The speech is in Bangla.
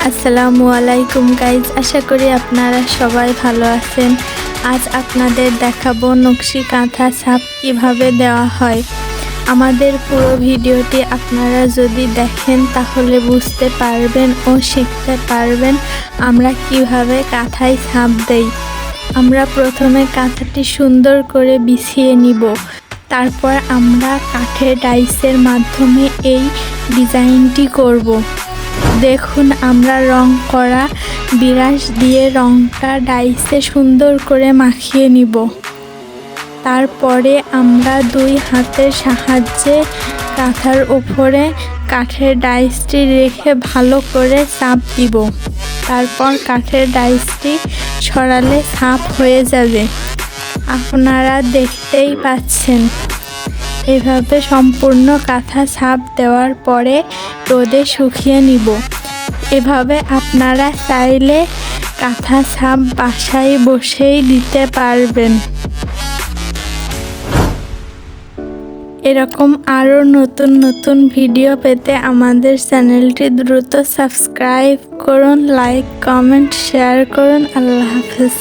আসসালামু আলাইকুম গাইজ, আশা করি আপনারা সবাই ভালো আছেন। আজ আপনাদের দেখাবো নকশি কাঁথা ছাপ কিভাবে দেওয়া হয়। আমাদের পুরো ভিডিওটি আপনারা যদি দেখেন তাহলে বুঝতে পারবেন ও শিখতে পারবেন আমরা কিভাবে কাঁথায় ছাপ দেই। আমরা প্রথমে কাঁথাটি সুন্দর করে বিছিয়ে নিব, তারপর আমরা কাঠের ডাইসের মাধ্যমে এই ডিজাইনটি করব। দেখুন, আমরা রং করা বিরাস দিয়ে রংটা ডাইসে সুন্দর করে মাখিয়ে নিব। তারপরে আমরা দুই হাতের সাহায্যে কাঁথার উপরে কাঠের ডাইসটি রেখে ভালো করে চাপ দিব। তারপর কাঠের ডাইসটি সরালে ছাপ হয়ে যাবে। আপনারা দেখতেই পাচ্ছেন। এভাবে সম্পূর্ণ কাঁথা ছাপ দেওয়ার পরে রোদে শুকিয়ে নিব। এভাবে আপনারা চাইলে কাঁথা ছাপ বাসায় বসেই দিতে পারবেন। এরকম আরও নতুন নতুন ভিডিও পেতে আমাদের চ্যানেলটি দ্রুত সাবস্ক্রাইব করুন, লাইক, কমেন্ট, শেয়ার করুন। আল্লাহ হাফেজ।